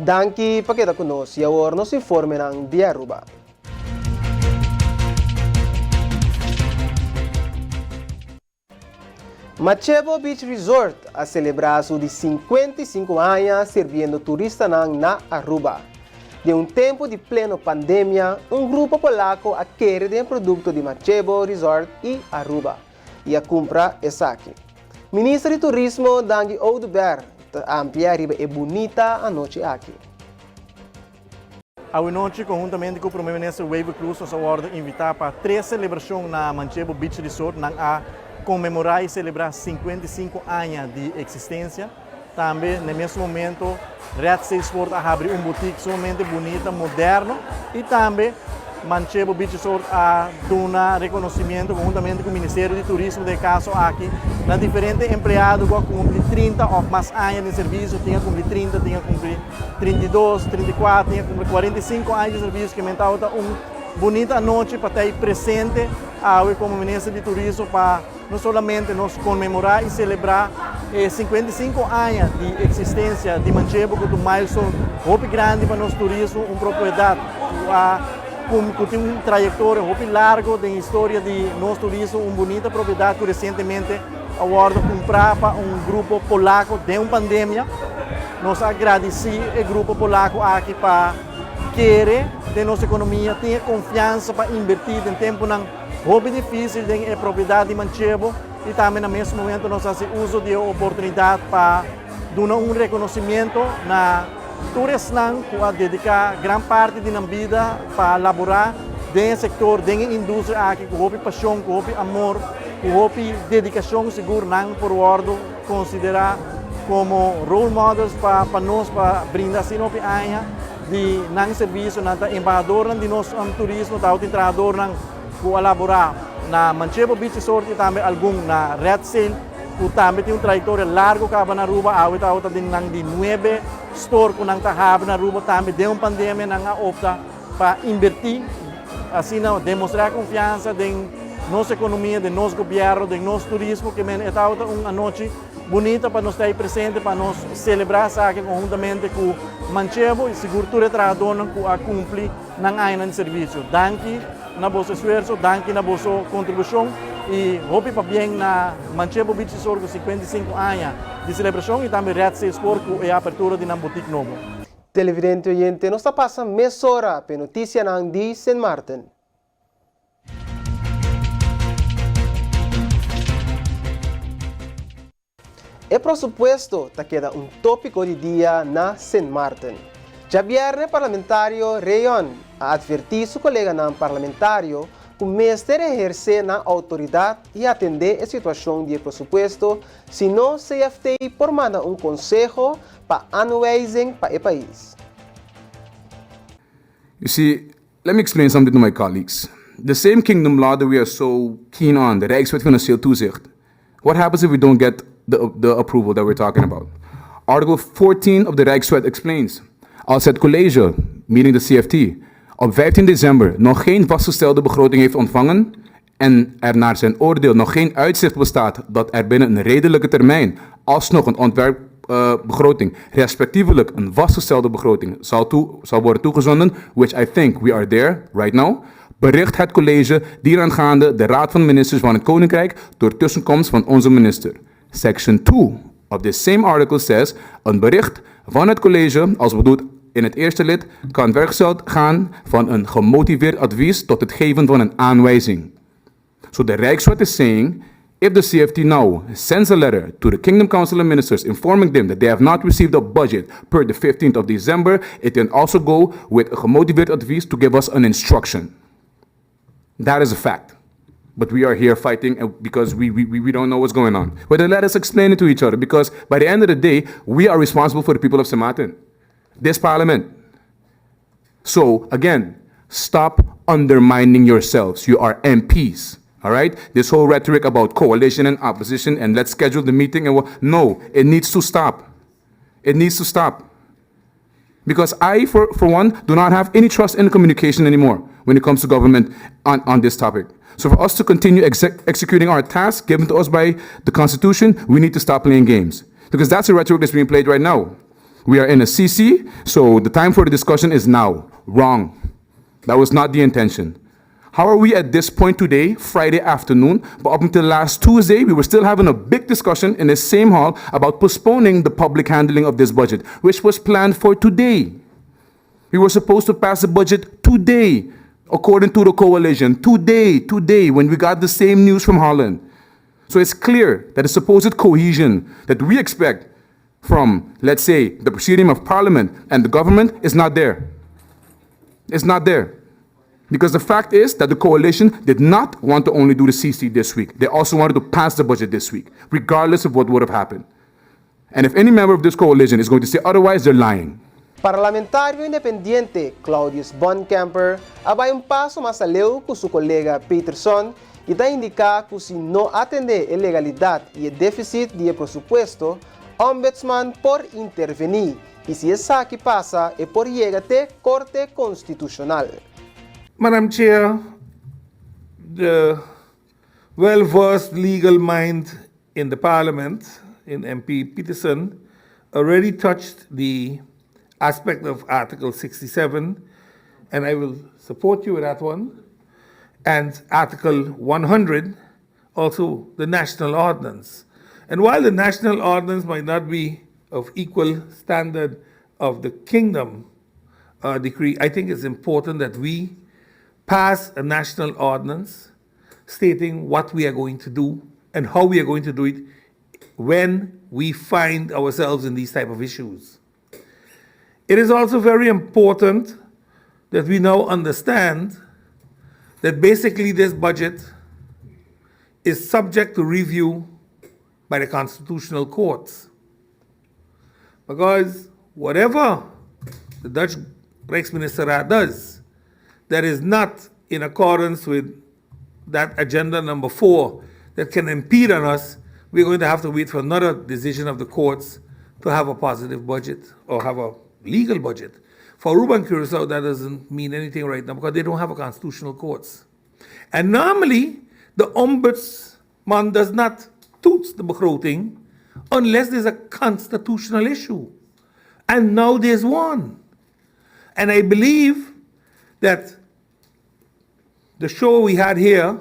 Danke pakita kuno si awor nos informe ng di Aruba. Machebo Beach Resort a celebrar de 55 anos servindo turista na Aruba. De tempo de pleno pandemia, grupo polaco adquire o produto de Machebo Resort e Aruba e a compra é aqui. Ministro de Turismo Dangi Ouduber amplia riba e bonita a noite aqui. A noite, conjuntamente com o primeiro-ministro Wave Cruz, nós vamos invitar para 3 celebrações na Machebo Beach Resort, a comemorar e celebrar 55 anos de existência. Também, no mesmo momento, Red Sea Sport a abrir boutique somente bonita, moderno, e também Machebo Beach Resort a dar reconhecimento conjuntamente com o Ministério de Turismo de caso aqui, na diferentes empregados que cumprem 30 ou mais anos de serviço, tinha cumprir 30, tinha cumprir 32, 34, tinha cumprir 45 anos de serviço, que mental bonita noite para estar presente como Ministro de Turismo para não somente nos comemorar e celebrar 55 anos de existência de Machebo, que é um milestone muito grande para nosso turismo, uma propriedade que tem uma trajetória muito larga da história de nosso turismo, uma bonita propriedade que recentemente agora comprar para grupo polaco de uma pandemia. Nós agradecemos o grupo polaco aqui para querer de nossa economia, ter confiança para investir em tempo muito difícil da propriedade de Machebo, e também no mesmo momento nós fazemos uso de oportunidade para dar reconhecimento na turismo que a dedicar grande parte de nossa vida para elaborar no setor, na indústria aqui, com paixão, com amor, com dedicação, seguro, não por ordem, considerar como role models para nós, para brindar assim uma aia de não serviço, na embaixador de nosso turismo, da entrador que elaborar na Machebo Beach Resort e também algum na Red Sail, que também tem uma trajetória larga cá na Aruba, a de 9 stores que não está na Aruba, também de uma pandemia não opta para invertir, assim demonstrar confiança em nossa economia, de nosso governo, de nosso turismo, que é uma noite bonita para nós estar presente, para nós celebrar aqui conjuntamente com Machebo e seguro trabalhador que a cumprir na área de serviço. Danke na vosso esforço, danke na vossa contribuição e hope para bem na Machebo Beach Resort com 55 anos de celebração e também Red Sea Sport com a abertura de uma boutique nova. Televidente oyente, nós passamos meia hora para notícia de St. Martin. É pressuposto que queda tópico de dia na St. Martin. Já viernes parlamentário Rayon a advertir seu colega não parlamentário que o mestre exerce na autoridade e atender a situação de pressuposto, se não CFT por mandar conselho para anweising para o país. You see, let me explain something to my colleagues. The same kingdom law that we are so keen on, the Rijkswet Financieel Toezicht, what happens if we don't get the approval that we're talking about? Article 14 of the Rijkswet explains, als het college, meaning de CFT, op 15 december nog geen vastgestelde begroting heeft ontvangen en er naar zijn oordeel nog geen uitzicht bestaat dat er binnen een redelijke termijn alsnog een ontwerpbegroting, respectievelijk een vastgestelde begroting, zal worden toegezonden, which I think we are there right now, bericht het college dienaangaande de Raad van Ministers van het Koninkrijk door tussenkomst van onze minister. Section 2 of this same article says, een bericht van het college, als bedoeld in het eerste lid, kan vergezeld gaan van een gemotiveerd advies tot het geven van een aanwijzing. So the Rijkswet is saying, if the CFT now sends a letter to the Kingdom Council of Ministers informing them that they have not received a budget per the 15th of December, it can also go with a gemotiveerd advies to give us an instruction. That is a fact. But we are here fighting because we don't know what's going on. But let us explain it to each other, because by the end of the day, we are responsible for the people of St. Martin. This parliament. So, again, stop undermining yourselves. You are MPs, all right? This whole rhetoric about coalition and opposition and let's schedule the meeting. No, it needs to stop. It needs to stop. Because I, for one, do not have any trust in communication anymore when it comes to government on this topic. So for us to continue executing our tasks given to us by the Constitution, we need to stop playing games. Because that's the rhetoric that's being played right now. We are in a CC, so the time for the discussion is now. Wrong. That was not the intention. How are we at this point today, Friday afternoon, but up until last Tuesday, we were still having a big discussion in the same hall about postponing the public handling of this budget, which was planned for today. We were supposed to pass the budget today, according to the coalition. Today, when we got the same news from Holland. So it's clear that the supposed cohesion that we expect from, let's say, the proceeding of Parliament and the government is not there. It's not there. Because the fact is that the coalition did not want to only do the CC this week. They also wanted to pass the budget this week, regardless of what would have happened. And if any member of this coalition is going to say otherwise, they're lying. Parlamentaryo independiente Claudius Boncamper abay um passo mais aleu com seu colega Peterson e dá indicar que se não atender a legalidade e o déficit de presupuesto, ombudsman por intervenir e se essa que passa é por chegar até Corte Constitucional. Madam Chair, the well-versed legal mind in the Parliament, in MP Peterson, already touched the aspect of Article 67, and I will support you with that one, and Article 100, also the National Ordinance. And while the National Ordinance might not be of equal standard of the Kingdom decree, I think it's important that we pass a national ordinance stating what we are going to do and how we are going to do it when we find ourselves in these type of issues. It is also very important that we now understand that basically this budget is subject to review by the constitutional courts. Because whatever the Dutch Rijksministeraat does that is not in accordance with that agenda number 4 that can impede on us, we're going to have to wait for another decision of the courts to have a positive budget or have a legal budget. For Aruba and Curacao, that doesn't mean anything right now because they don't have a constitutional courts. And normally, the ombudsman does not toets the begroting unless there's a constitutional issue. And now there's one. And I believe that the show we had here,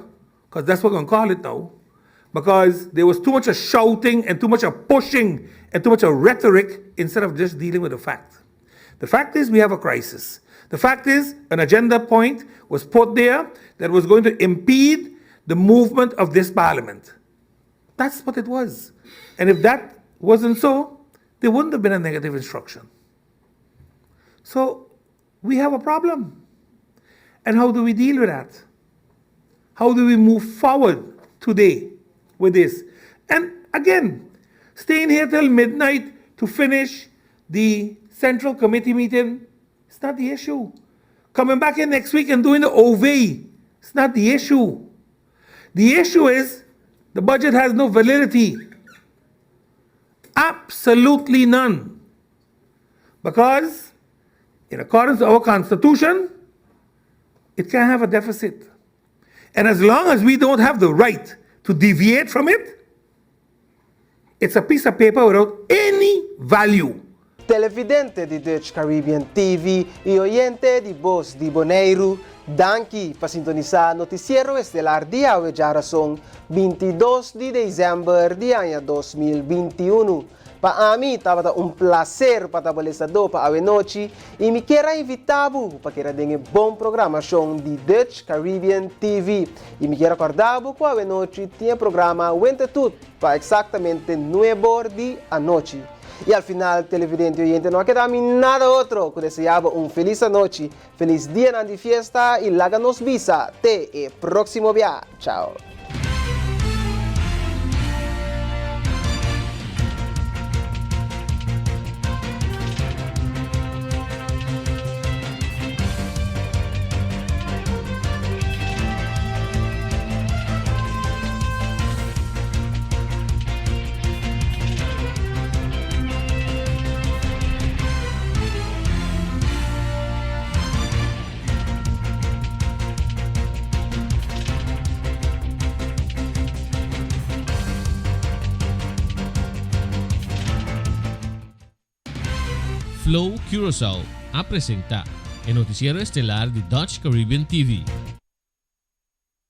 because that's what we're going to call it now, because there was too much of shouting and too much of pushing and too much of rhetoric instead of just dealing with the fact. The fact is we have a crisis. The fact is an agenda point was put there that was going to impede the movement of this parliament. That's what it was. And if that wasn't so, there wouldn't have been a negative instruction. So we have a problem. And how do we deal with that? How do we move forward today with this? And again, staying here till midnight to finish the Central Committee meeting, it's not the issue. Coming back in next week and doing the OV, it's not the issue. The issue is the budget has no validity. Absolutely none. Because in accordance to our Constitution, it can have a deficit. And as long as we don't have the right to deviate from it, it's a piece of paper without any value. Televidente di Dutch Caribbean TV e oyente di Voz di Bonaire, danki pa sintonizar Notisiero Estelar di Geração 22 de dezembro de ano 2021. Pa ami, tava um prazer para trabalhar pa awe noite e me quero invitar-vos para que tenha bom programação de Dutch Caribbean TV. E me quero acordar-vos que awe noite tinha programa Wente Tut para exatamente 9 de a noite. E al final, televidente e oyente, não queda nada outro que deseava feliz noite, feliz dia de fiesta e laga nos visa. Até o próximo dia. Tchau. Flow Curaçao apresenta el Notisiero Estelar de Dutch Caribbean TV.